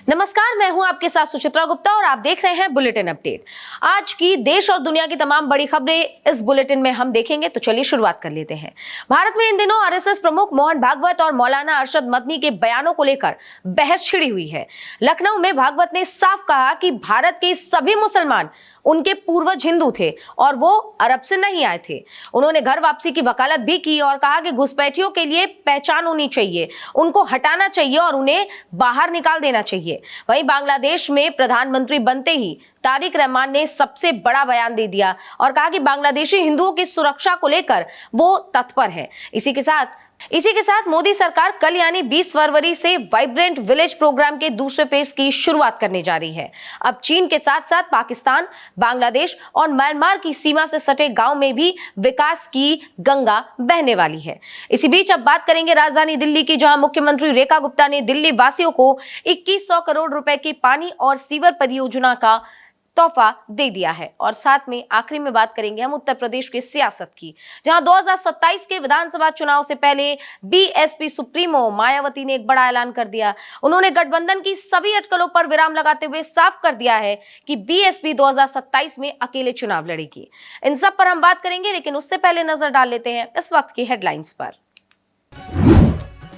नमस्कार, मैं हूं आपके साथ सुचित्रा गुप्ता और आप देख रहे हैं बुलेटिन अपडेट। आज की देश और दुनिया की तमाम बड़ी खबरें इस बुलेटिन में हम देखेंगे, तो चलिए शुरुआत कर लेते हैं। भारत में इन दिनों आरएसएस प्रमुख मोहन भागवत और मौलाना अरशद मदनी के बयानों को लेकर बहस छिड़ी हुई है। लखनऊ में भागवत ने साफ कहा कि भारत के सभी मुसलमान उनके पूर्वज हिंदू थे और वो अरब से नहीं आए थे। उन्होंने घर वापसी की वकालत भी की और कहा कि घुसपैठियों के लिए पहचान होनी चाहिए, उनको हटाना चाहिए और उन्हें बाहर निकाल देना चाहिए। वहीं बांग्लादेश में प्रधानमंत्री बनते ही तारिक रहमान ने सबसे बड़ा बयान दे दिया और कहा कि बांग्लादेशी हिंदुओं की सुरक्षा को लेकर वो तत्पर है। इसी के साथ मोदी सरकार कल यानी 20 फरवरी से वाइब्रेंट विलेज प्रोग्राम के दूसरे फेज की शुरुआत करने जा रही है। अब चीन के साथ साथ पाकिस्तान, बांग्लादेश और म्यांमार की सीमा से सटे गांव में भी विकास की गंगा बहने वाली है। इसी बीच अब बात करेंगे राजधानी दिल्ली की, जहां मुख्यमंत्री रेखा गुप्ता ने दिल्ली वासियों को 2100 करोड़ रुपए की पानी और सीवर परियोजना का तोहफा दे दिया है। और साथ में आखिरी में बात करेंगे हम उत्तर प्रदेश की सियासत की, जहां 2027 के विधानसभा चुनाव से पहले बीएसपी सुप्रीमो मायावती ने एक बड़ा ऐलान कर दिया। उन्होंने गठबंधन की सभी अटकलों पर विराम लगाते हुए साफ कर दिया है कि बीएसपी 2027 में अकेले चुनाव लड़ेगी। इन सब पर हम बात करेंगे, लेकिन उससे पहले नजर डाल लेते हैं इस वक्त की हेडलाइंस पर।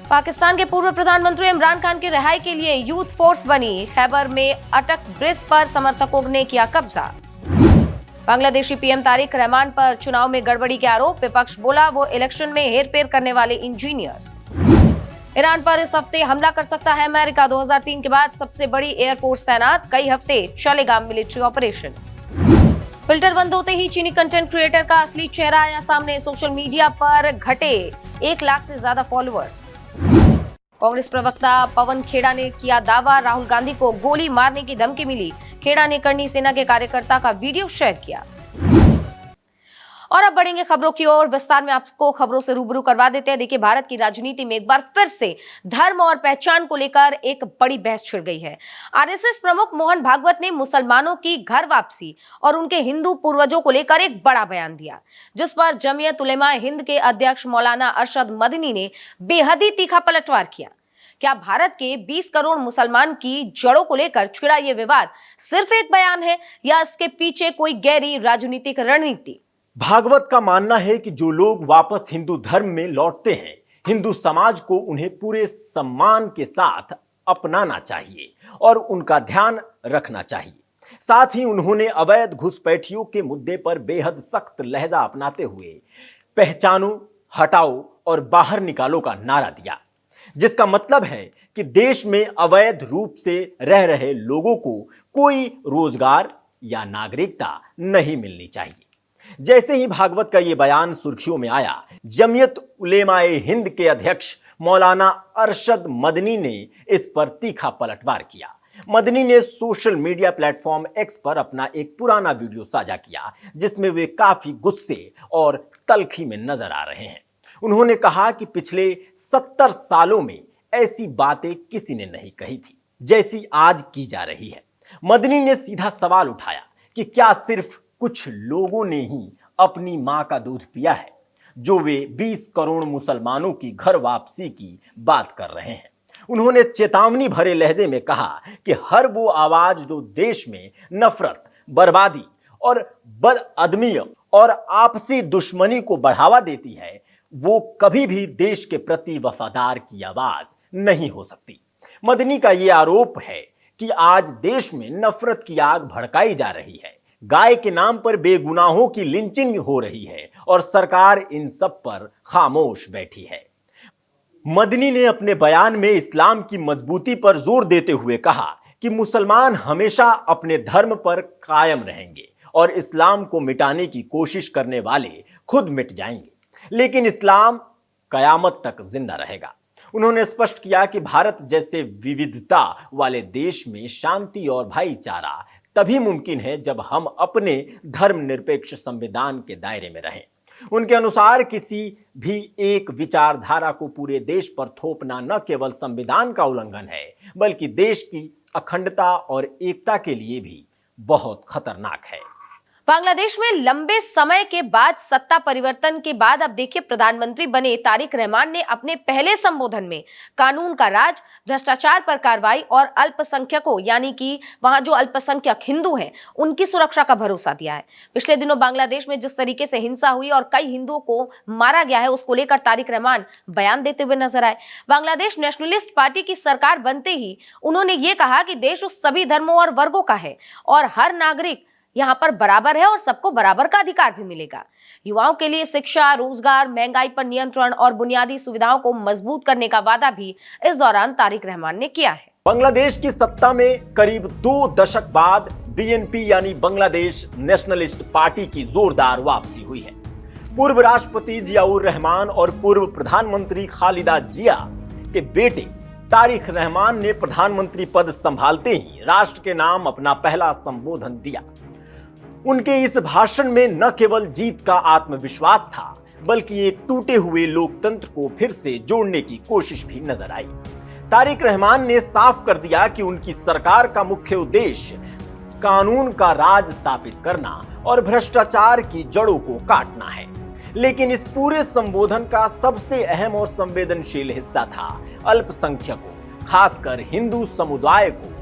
पाकिस्तान के पूर्व प्रधानमंत्री इमरान खान की रिहाई के लिए यूथ फोर्स बनी। खैबर में अटक ब्रिज पर समर्थकों ने किया कब्जा। बांग्लादेशी पीएम तारिक रहमान पर चुनाव में गड़बड़ी के आरोप, विपक्ष बोला वो इलेक्शन में हेरफेर करने वाले इंजीनियर्स। ईरान पर इस हफ्ते हमला कर सकता है अमेरिका, 2003 के बाद सबसे बड़ी एयरफोर्स तैनात, कई हफ्ते चलेगा मिलिट्री ऑपरेशन। फिल्टर बंद होते ही चीनी कंटेंट क्रिएटर का असली चेहरा आया सामने। सोशल मीडिया पर घटे 1 लाख से ज्यादा फॉलोअर्स। कांग्रेस प्रवक्ता पवन खेड़ा ने किया दावा, राहुल गांधी को गोली मारने की धमकी मिली। खेड़ा ने करनी सेना के कार्यकर्ता का वीडियो शेयर किया। और अब बढ़ेंगे खबरों की ओर। विस्तार में आपको खबरों से रूबरू करवा देते हैं। देखिए, भारत की राजनीति में एक बार फिर से धर्म और पहचान को लेकर एक बड़ी बहस छिड़ गई है। आरएसएस प्रमुख मोहन भागवत ने मुसलमानों की घर वापसी और उनके हिंदू पूर्वजों को लेकर एक बड़ा बयान दिया, जिस पर जमीयत उलेमा हिंद के अध्यक्ष मौलाना अरशद मदनी ने बेहद ही तीखा पलटवार किया। क्या भारत के 20 करोड़ मुसलमान की जड़ों को लेकर छिड़ा ये विवाद सिर्फ एक बयान है या इसके पीछे कोई गहरी राजनीतिक रणनीति? भागवत का मानना है कि जो लोग वापस हिंदू धर्म में लौटते हैं, हिंदू समाज को उन्हें पूरे सम्मान के साथ अपनाना चाहिए और उनका ध्यान रखना चाहिए। साथ ही उन्होंने अवैध घुसपैठियों के मुद्दे पर बेहद सख्त लहजा अपनाते हुए पहचानो, हटाओ और बाहर निकालो का नारा दिया, जिसका मतलब है कि देश में अवैध रूप से रह रहे लोगों को कोई रोजगार या नागरिकता नहीं मिलनी चाहिए। जैसे ही भागवत का यह बयान सुर्खियों में आया, जमीयत उलेमाए हिंद के अध्यक्ष मौलाना अरशद मदनी ने इस पर तीखा पलटवार किया। मदनी ने सोशल मीडिया प्लेटफॉर्म एक्स पर अपना एक पुराना वीडियो साझा किया, जिसमें वे काफी गुस्से और तल्खी में नजर आ रहे हैं। उन्होंने कहा कि पिछले 70 सालों में ऐसी बातें किसी ने नहीं कही थी जैसी आज की जा रही है। मदनी ने सीधा सवाल उठाया कि क्या सिर्फ कुछ लोगों ने ही अपनी मां का दूध पिया है, जो वे 20 करोड़ मुसलमानों की घर वापसी की बात कर रहे हैं। उन्होंने चेतावनी भरे लहजे में कहा कि हर वो आवाज जो देश में नफरत, बर्बादी और बदअदमी और आपसी दुश्मनी को बढ़ावा देती है, वो कभी भी देश के प्रति वफादार की आवाज नहीं हो सकती। मदनी का ये आरोप है कि आज देश में नफरत की आग भड़काई जा रही है, गाय के नाम पर बेगुनाहों की लिंचिंग हो रही है और सरकार इन सब पर खामोश बैठी है। मदनी ने अपने बयान में इस्लाम की मजबूती पर जोर देते हुए कहा कि मुसलमान हमेशा अपने धर्म पर कायम रहेंगे और इस्लाम को मिटाने की कोशिश करने वाले खुद मिट जाएंगे, लेकिन इस्लाम कयामत तक जिंदा रहेगा। उन्होंने स्पष्ट किया कि भारत जैसे विविधता वाले देश में शांति और भाईचारा तभी मुमकिन है जब हम अपने धर्मनिरपेक्ष संविधान के दायरे में रहें। उनके अनुसार किसी भी एक विचारधारा को पूरे देश पर थोपना न केवल संविधान का उल्लंघन है, बल्कि देश की अखंडता और एकता के लिए भी बहुत खतरनाक है। बांग्लादेश में लंबे समय के बाद सत्ता परिवर्तन के बाद अब देखिए प्रधानमंत्री बने तारिक रहमान ने अपने पहले संबोधन में कानून का राज, भ्रष्टाचार पर कार्रवाई और अल्पसंख्यकों यानी कि वहां जो अल्पसंख्यक हिंदू हैं उनकी सुरक्षा का भरोसा दिया है। पिछले दिनों बांग्लादेश में जिस तरीके से हिंसा हुई और कई हिंदुओं को मारा गया है उसको लेकर तारिक रहमान बयान देते हुए नजर आए। बांग्लादेश नेशनलिस्ट पार्टी की सरकार बनते ही उन्होंने ये कहा कि देश उस सभी धर्मों और वर्गों का है और हर नागरिक यहाँ पर बराबर है और सबको बराबर का अधिकार भी मिलेगा। युवाओं के लिए शिक्षा, रोजगार, महंगाई पर नियंत्रण और बुनियादी सुविधाओं को मजबूत करने का वादा भी इस दौरान तारिक रहमान ने किया है। बांग्लादेश की सत्ता में करीब 2 दशक बाद बीएनपी यानी बांग्लादेश नेशनलिस्ट पार्टी की जोरदार वापसी हुई है। पूर्व राष्ट्रपति जियाउर रहमान और पूर्व प्रधानमंत्री खालिदा जिया के बेटे तारिक रहमान ने प्रधानमंत्री पद संभालते ही राष्ट्र के नाम अपना पहला संबोधन दिया। उनके इस भाषण में न केवल जीत का आत्मविश्वास था बल्कि एक टूटे हुए लोकतंत्र को फिर से जोड़ने की कोशिश भी नजर आई। तारिक रहमान ने साफ कर दिया कि उनकी सरकार का मुख्य उद्देश्य कानून का राज स्थापित करना और भ्रष्टाचार की जड़ों को काटना है। लेकिन इस पूरे संबोधन का सबसे अहम और संवेदनशील हिस्सा था अल्पसंख्यकों, खासकर हिंदू समुदाय को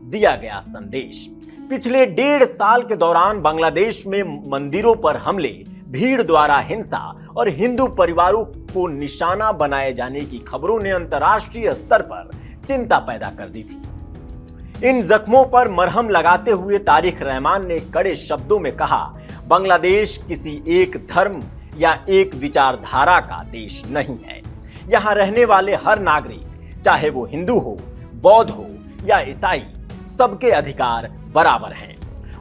दिया गया संदेश। पिछले 1.5 साल के दौरान बांग्लादेश में मंदिरों पर हमले, भीड़ द्वारा हिंसा और हिंदू परिवारों को निशाना बनाए जाने की खबरों ने अंतर्राष्ट्रीय स्तर पर चिंता पैदा कर दी थी। इन जख्मों पर मरहम लगाते हुए तारिक रहमान ने कड़े शब्दों में कहा, बांग्लादेश किसी एक धर्म या एक विचारधारा का देश नहीं है। यहाँ रहने वाले हर नागरिक, चाहे वो हिंदू हो, बौद्ध हो या ईसाई, सबके अधिकार बराबर हैं।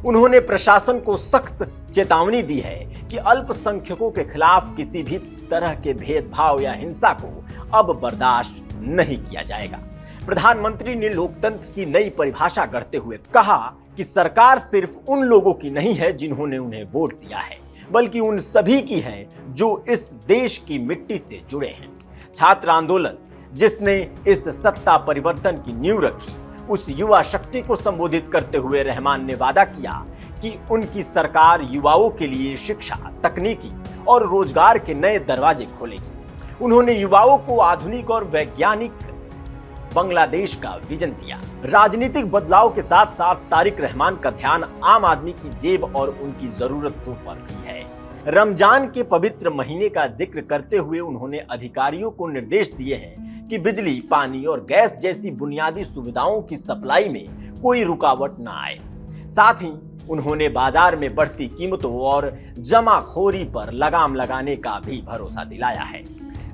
उन्होंने प्रशासन को सख्त चेतावनी दी है कि अल्पसंख्यकों के खिलाफ किसी भी तरह के भेदभाव या हिंसा को अब बर्दाश्त नहीं किया जाएगा। प्रधानमंत्री ने लोकतंत्र की नई परिभाषा गढ़ते हुए कहा कि सरकार सिर्फ उन लोगों की नहीं है जिन्होंने उन्हें वोट दिया है, बल्कि उन सभी की है जो इस देश की मिट्टी से जुड़े हैं। छात्र आंदोलन जिसने इस सत्ता परिवर्तन की नींव रखी, उस युवा शक्ति को संबोधित करते हुए रहमान ने वादा किया कि उनकी सरकार युवाओं के लिए शिक्षा, तकनीकी और रोजगार के नए दरवाजे खोलेगी। उन्होंने युवाओं को आधुनिक और वैज्ञानिक बांग्लादेश का विजन दिया। राजनीतिक बदलाव के साथ साथ तारिक रहमान का ध्यान आम आदमी की जेब और उनकी जरूरतों पर भी है। रमजान के पवित्र महीने का जिक्र करते हुए उन्होंने अधिकारियों को निर्देश दिए हैं कि बिजली, पानी और गैस जैसी बुनियादी सुविधाओं की सप्लाई में कोई रुकावट न आए। साथ ही उन्होंने बाजार में बढ़ती कीमतों और जमाखोरी पर लगाम लगाने का भी भरोसा दिलाया है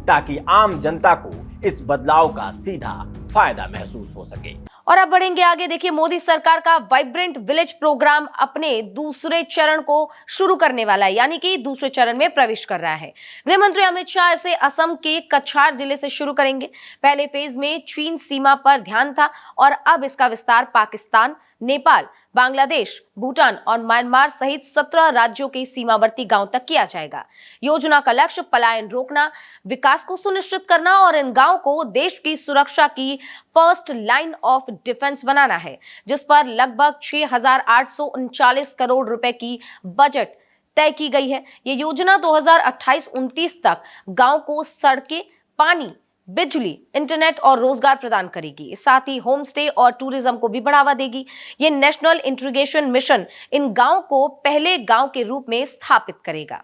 ताकि आम जनता को इस बदलाव का सीधा फायदा महसूस हो सके। और अब बढ़ेंगे आगे। देखिए, मोदी सरकार का वाइब्रेंट विलेज प्रोग्राम अपने दूसरे चरण को शुरू करने वाला है, यानी कि दूसरे चरण में प्रवेश कर रहा है। गृह मंत्री अमित शाह इसे असम के कछार जिले से शुरू करेंगे। पहले फेज में चीन सीमा पर ध्यान था और अब इसका विस्तार पाकिस्तान, नेपाल, बांग्लादेश, भूटान और म्यांमार सहित 17 राज्यों के सीमावर्ती गांव तक किया जाएगा। योजना का लक्ष्य पलायन रोकना, विकास को सुनिश्चित करना और इन गांवों को देश की सुरक्षा की फर्स्ट लाइन ऑफ डिफेंस बनाना है, जिस पर लगभग 6,839 करोड़ रुपए की बजट तय की गई है। ये योजना 2028-29 तक गांव को सड़कें, पानी, बिजली, इंटरनेट और रोजगार प्रदान करेगी। साथ ही होम स्टे और टूरिज्म को भी बढ़ावा देगी। ये नेशनल इंटीग्रेशन मिशन इन गांव को पहले गांव के रूप में स्थापित करेगा।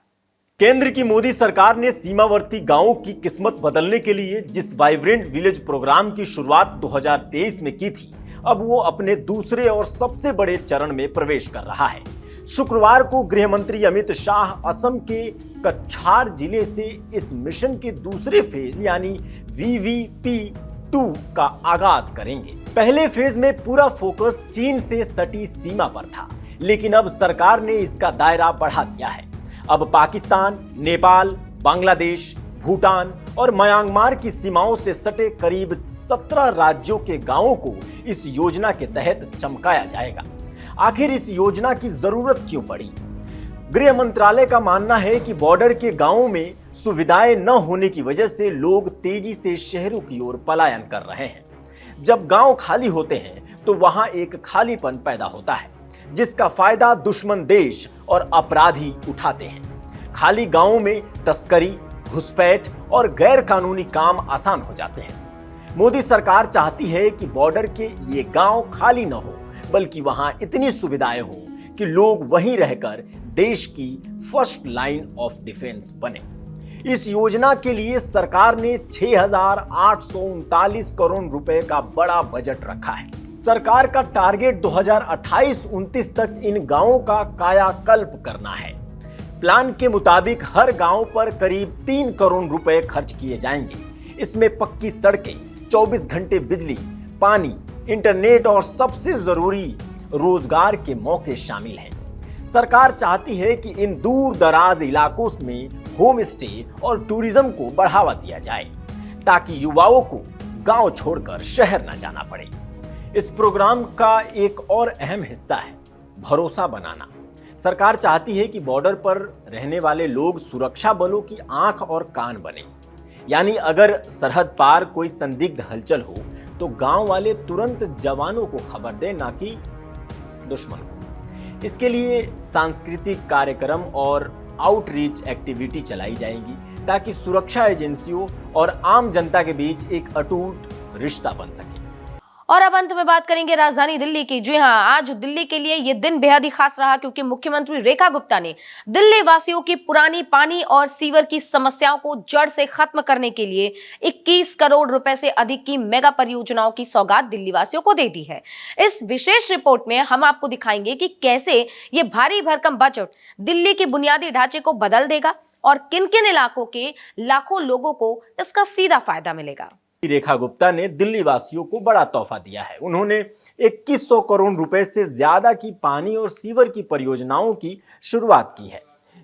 केंद्र की मोदी सरकार ने सीमावर्ती गांवों की किस्मत बदलने के लिए जिस वाइब्रेंट विलेज प्रोग्राम की शुरुआत 2023 में की थी, अब वो अपने दूसरे और सबसे बड़े चरण में प्रवेश कर रहा है। शुक्रवार को गृह मंत्री अमित शाह असम के कछार जिले से इस मिशन के दूसरे फेज यानी VVP2 का आगाज करेंगे। पहले फेज में पूरा फोकस चीन से सटी सीमा पर था, लेकिन अब सरकार ने इसका दायरा बढ़ा दिया है। अब पाकिस्तान, नेपाल, बांग्लादेश, भूटान और म्यांमार की सीमाओं से सटे करीब 17 राज्यों के गांवों को इस योजना के तहत चमकाया जाएगा। आखिर इस योजना की जरूरत क्यों पड़ी? गृह मंत्रालय का मानना है कि बॉर्डर के गांवों में सुविधाएं न होने की वजह से लोग तेजी से शहरों की ओर पलायन कर रहे हैं। जब गांव खाली होते हैं तो वहां एक खालीपन पैदा होता है, जिसका फायदा दुश्मन देश और अपराधी उठाते हैं। खाली गांवों में तस्करी, घुसपैठ और गैर कानूनी काम आसान हो जाते हैं। मोदी सरकार चाहती है कि बॉर्डर के ये गांव खाली न हो, बल्कि वहां इतनी सुविधाएं हो कि लोग वहीं रहकर देश की फर्स्ट लाइन ऑफ डिफेंस बने। इस योजना के लिए सरकार ने 6,839 करोड़ रुपए का बड़ा बजट रखा है। सरकार का टारगेट 2028-29 तक इन गांवों का कायाकल्प करना है। प्लान के मुताबिक हर गांव पर करीब 3 करोड़ रुपए खर्च किए जाएंगे। इसमें पक्की सड़कें, 24 घंटे बिजली, पानी, इंटरनेट और सबसे जरूरी रोजगार के मौके शामिल हैं। सरकार चाहती है कि इन दूर दराज इलाकों में होम स्टे और टूरिज्म को बढ़ावा दिया जाए, ताकि युवाओं को गांव छोड़कर शहर न जाना पड़े। इस प्रोग्राम का एक और अहम हिस्सा है भरोसा बनाना। सरकार चाहती है कि बॉर्डर पर रहने वाले लोग सुरक्षा बलों की आंख और कान बने। यानी अगर सरहद पार कोई संदिग्ध हलचल हो तो गांव वाले तुरंत जवानों को खबर दें, ना कि दुश्मन को। इसके लिए सांस्कृतिक कार्यक्रम और आउटरीच एक्टिविटी चलाई जाएगी, ताकि सुरक्षा एजेंसियों और आम जनता के बीच एक अटूट रिश्ता बन सके। और अब अंत में बात करेंगे राजधानी दिल्ली की। जी हां, आज दिल्ली के लिए यह दिन बेहद ही खास रहा, क्योंकि मुख्यमंत्री रेखा गुप्ता ने दिल्ली वासियों की पुरानी पानी और सीवर की समस्याओं को जड़ से खत्म करने के लिए 21 करोड़ रुपए से अधिक की मेगा परियोजनाओं की सौगात दिल्ली वासियों को दे दी है। इस विशेष रिपोर्ट में हम आपको दिखाएंगे कि कैसे ये भारी भरकम बजट दिल्ली के बुनियादी ढांचे को बदल देगा और किन किन इलाकों के लाखों लोगों को इसका सीधा फायदा मिलेगा। रेखा गुप्ता ने दिल्ली वासियों को बड़ा तोहफा दिया है। उन्होंने 2100 करोड़ रुपए से ज्यादा की पानी और सीवर की परियोजनाओं की शुरुआत की है।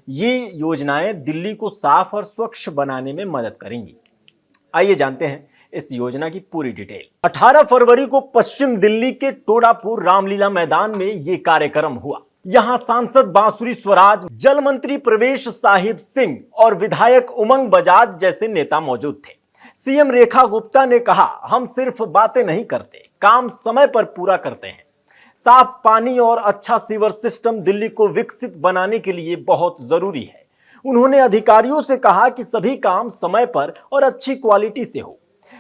ये योजनाएं दिल्ली को साफ और स्वच्छ बनाने में मदद करेंगी। आइए जानते हैं इस योजना की पूरी डिटेल। 18 फरवरी को पश्चिम दिल्ली के टोडापुर रामलीला मैदान में ये कार्यक्रम हुआ। यहाँ सांसद बांसुरी स्वराज, जल मंत्री प्रवेश साहिब सिंह और विधायक उमंग बजाज जैसे नेता मौजूद थे। सीएम रेखा गुप्ता ने कहा, हम सिर्फ बातें नहीं करते, काम समय पर पूरा करते हैं। साफ पानी और अच्छा सीवर सिस्टम दिल्ली को विकसित बनाने के लिए बहुत जरूरी है। उन्होंने अधिकारियों से कहा कि सभी काम समय पर और अच्छी क्वालिटी से हो।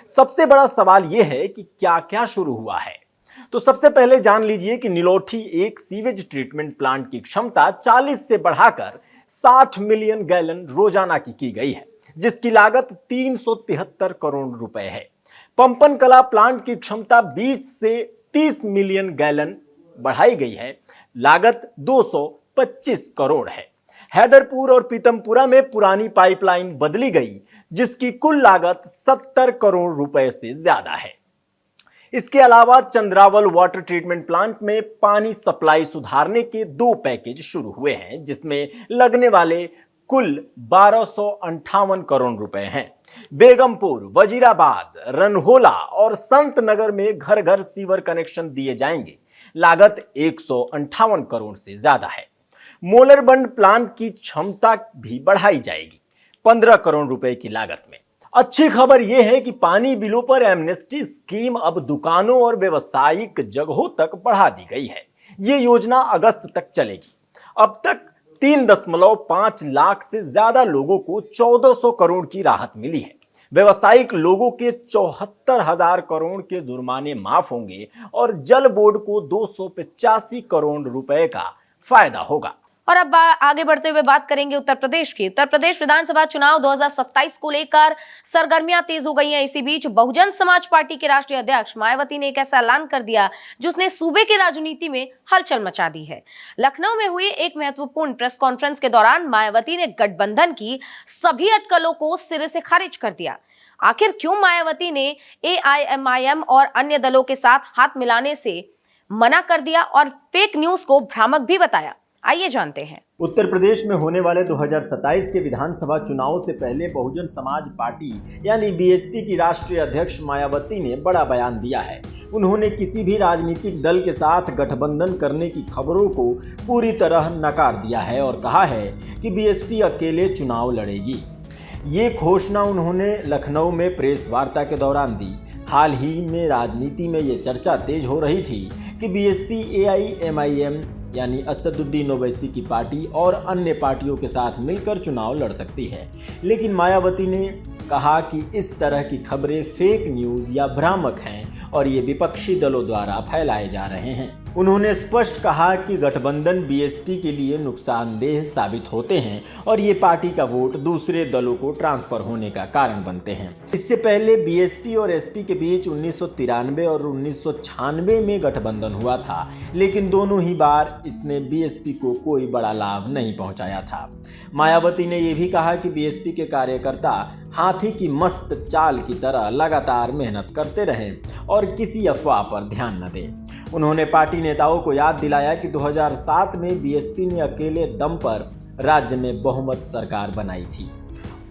सबसे बड़ा सवाल यह है कि क्या क्या शुरू हुआ है। तो सबसे पहले जान लीजिए कि नीलोठी एक सीवेज ट्रीटमेंट प्लांट की क्षमता 40 से बढ़ाकर 60 मिलियन गैलन रोजाना की गई है, जिसकी लागत 373 करोड़ रुपए है। पंपन कला प्लांट की क्षमता 20 से 30 मिलियन गैलन बढ़ाई गई है, लागत 225 करोड़ है। हैदरपुर और पीतमपुरा में पुरानी पाइपलाइन बदली गई, जिसकी कुल लागत 70 करोड़ रुपए से ज्यादा है। इसके अलावा चंद्रावल वाटर ट्रीटमेंट प्लांट में पानी सप्लाई सुधारने के 2 पैकेज शुरू हुए हैं, जिसमें लगने वाले कुल 1258 करोड़ रुपए हैं। बेगमपुर, वजीराबाद, रनहोला और संत नगर में घर घर सीवर कनेक्शन दिए जाएंगे, लागत 158 करोड़ से ज्यादा है। मोलरबंड प्लांट की क्षमता भी बढ़ाई जाएगी 15 करोड़ रुपए की लागत में। अच्छी खबर यह है कि पानी बिलों पर एमनेस्टी स्कीम अब दुकानों और व्यावसायिक जगहों तक बढ़ा दी गई है। ये योजना अगस्त तक चलेगी। अब तक 3.5 लाख से ज्यादा लोगों को 1400 करोड़ की राहत मिली है। व्यवसायिक लोगों के 74,000 करोड़ के जुर्माने माफ होंगे और जल बोर्ड को 285 करोड़ रुपए का फायदा होगा। और अब आगे बढ़ते हुए बात करेंगे उत्तर प्रदेश की। उत्तर प्रदेश विधानसभा चुनाव 2027 को लेकर सरगर्मियां तेज हो गई हैं। इसी बीच बहुजन समाज पार्टी के राष्ट्रीय अध्यक्ष मायावती ने एक ऐसा ऐलान कर दिया जिसने सूबे की राजनीति में हलचल मचा दी है। लखनऊ में हुई एक महत्वपूर्ण प्रेस कॉन्फ्रेंस के दौरान मायावती ने गठबंधन की सभी अटकलों को सिरे से खारिज कर दिया। आखिर क्यों मायावती ने AIMIM और अन्य दलों के साथ हाथ मिलाने से मना कर दिया और फेक न्यूज को भ्रामक भी बताया, आइए जानते हैं। उत्तर प्रदेश में होने वाले 2027 के विधानसभा चुनाव से पहले बहुजन समाज पार्टी यानी BSP की राष्ट्रीय अध्यक्ष मायावती ने बड़ा बयान दिया है। उन्होंने किसी भी राजनीतिक दल के साथ गठबंधन करने की खबरों को पूरी तरह नकार दिया है और कहा है कि BSP अकेले चुनाव लड़ेगी। ये घोषणा उन्होंने लखनऊ में प्रेस वार्ता के दौरान दी। हाल ही में राजनीति में ये चर्चा तेज हो रही थी कि BSP AIMIM यानी असदुद्दीन ओवैसी की पार्टी और अन्य पार्टियों के साथ मिलकर चुनाव लड़ सकती है। लेकिन मायावती ने कहा कि इस तरह की खबरें फेक न्यूज़ या भ्रामक हैं और ये विपक्षी दलों द्वारा फैलाए जा रहे हैं। उन्होंने स्पष्ट कहा कि गठबंधन बीएसपी के लिए नुकसानदेह साबित होते हैं और ये पार्टी का वोट दूसरे दलों को ट्रांसफर होने का कारण बनते हैं। इससे पहले बीएसपी और एसपी के बीच 1993 और 1996 में गठबंधन हुआ था, लेकिन दोनों ही बार इसने बीएसपी को कोई बड़ा लाभ नहीं पहुंचाया था। मायावती ने यह भी कहा कि बीएसपी के कार्यकर्ता हाथी की मस्त चाल की तरह लगातार मेहनत करते रहें और किसी अफवाह पर ध्यान न दें। उन्होंने पार्टी नेताओं को याद दिलाया कि 2007 में बीएसपी ने अकेले दम पर राज्य में बहुमत सरकार बनाई थी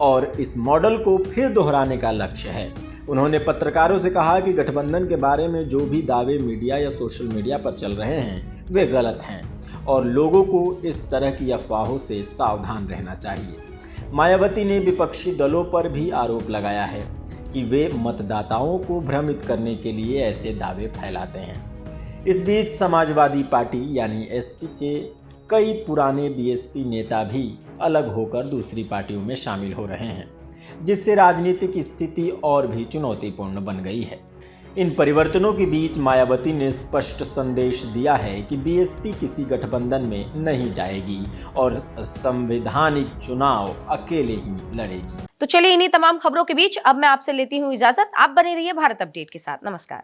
और इस मॉडल को फिर दोहराने का लक्ष्य है। उन्होंने पत्रकारों से कहा कि गठबंधन के बारे में जो भी दावे मीडिया या सोशल मीडिया पर चल रहे हैं वे गलत हैं और लोगों को इस तरह की अफवाहों से सावधान रहना चाहिए। मायावती ने विपक्षी दलों पर भी आरोप लगाया है कि वे मतदाताओं को भ्रमित करने के लिए ऐसे दावे फैलाते हैं। इस बीच समाजवादी पार्टी यानी एसपी के कई पुराने बीएसपी नेता भी अलग होकर दूसरी पार्टियों में शामिल हो रहे हैं, जिससे राजनीतिक स्थिति और भी चुनौतीपूर्ण बन गई है। इन परिवर्तनों के बीच मायावती ने स्पष्ट संदेश दिया है कि बीएसपी किसी गठबंधन में नहीं जाएगी और संवैधानिक चुनाव अकेले ही लड़ेगी। तो चलिए इन्हीं तमाम खबरों के बीच अब मैं आपसे लेती हूँ इजाजत। आप बने रहिए भारत अपडेट के साथ। नमस्कार।